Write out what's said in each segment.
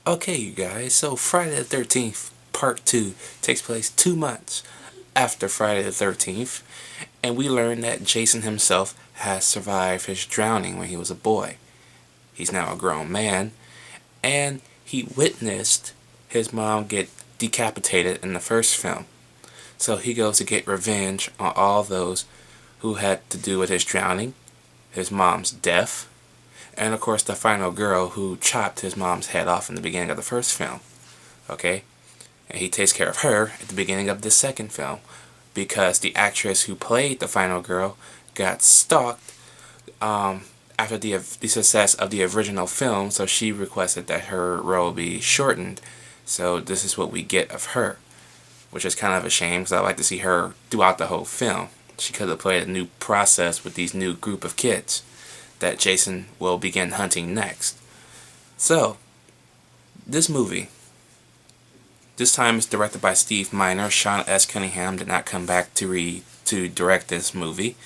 Okay, you guys, so Friday the 13th, Part 2, takes place 2 months after Friday the 13th, and we learn that Jason himself has survived his drowning when he was a boy. He's now a grown man, and he witnessed his mom get decapitated in the first film. So he goes to get revenge on all those who had to do with his drowning, his mom's death, and of course the final girl who chopped his mom's head off in the beginning of the first film. Okay? And he takes care of her at the beginning of the second film because the actress who played the final girl got stalked after the success of the original film, so she requested that her role be shortened. So this is what we get of her, which is kind of a shame because I like to see her throughout the whole film. She could have played a new process with these new group of kids that Jason will begin hunting next. So, this movie, this time is directed by Steve Miner. Sean S. Cunningham did not come back to direct this movie.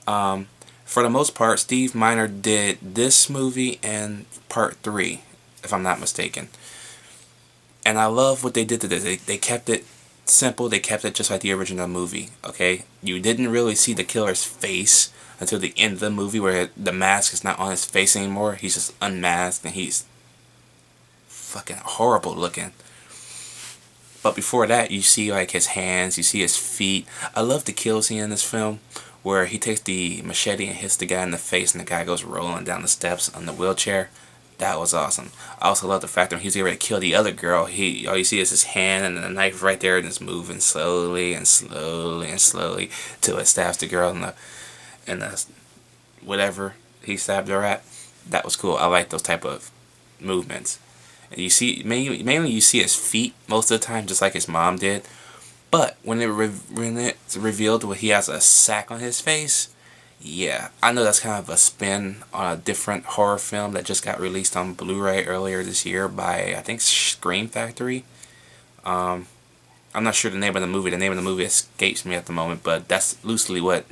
For the most part, Steve Miner did this movie and Part 3, if I'm not mistaken. And I love what they did to this. They kept it simple. They kept it just like the original movie. Okay, you didn't really see the killer's face until the end of the movie, where the mask is not on his face anymore. He's just unmasked, and he's fucking horrible looking. But before that, you see like his hands, you see his feet. I love the kill scene in this film where he takes the machete and hits the guy in the face, and the guy goes rolling down the steps on the wheelchair. That was awesome. I also love the fact that when he's ready to kill the other girl, all you see is his hand and the knife right there, and it's moving slowly and slowly and slowly till it stabs the girl in the whatever he stabbed her at. That was cool. I like those type of movements. And you see, mainly you see his feet most of the time, just like his mom did. But when it's revealed that he has a sack on his face, yeah, I know that's kind of a spin on a different horror film that just got released on Blu-ray earlier this year by, I think, Scream Factory. I'm not sure the name of the movie. The name of the movie escapes me at the moment, but that's loosely what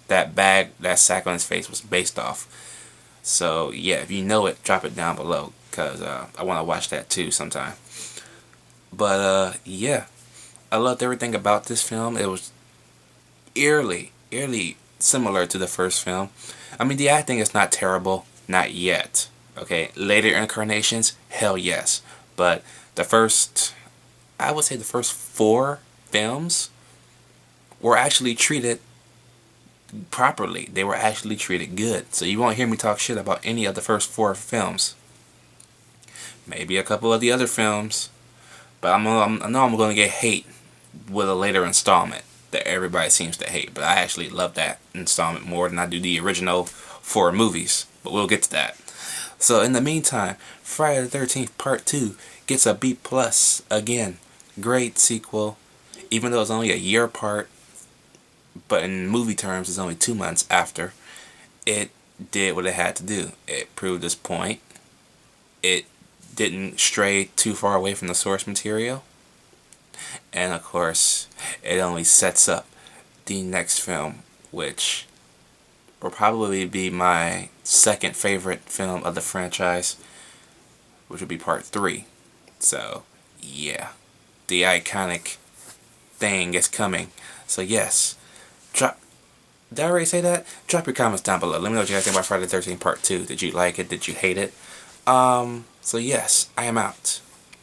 that sack on his face was based off. So yeah, if you know it, drop it down below, because I want to watch that too sometime. But yeah, I loved everything about this film. It was eerily similar to the first film. I mean, the acting is not terrible, not yet. Okay, later incarnations, hell yes. But I would say the first 4 films were actually treated properly. They were actually treated good. So you won't hear me talk shit about any of the first 4 films. Maybe a couple of the other films, but I know I'm going to get hate with a later installment that everybody seems to hate. But I actually love that installment more than I do the original 4 movies. But we'll get to that. So in the meantime, Friday the 13th Part 2 gets a B+ again. Great sequel, even though it's only a year apart. But in movie terms, it's only 2 months after. It did what it had to do. It proved its point. It didn't stray too far away from the source material. And of course, it only sets up the next film, which will probably be my second favorite film of the franchise, which would be Part 3. So, yeah. The iconic thing is coming. So yes. Did I already say that? Drop your comments down below. Let me know what you guys think about Friday the 13th Part 2. Did you like it? Did you hate it? So yes, I am out.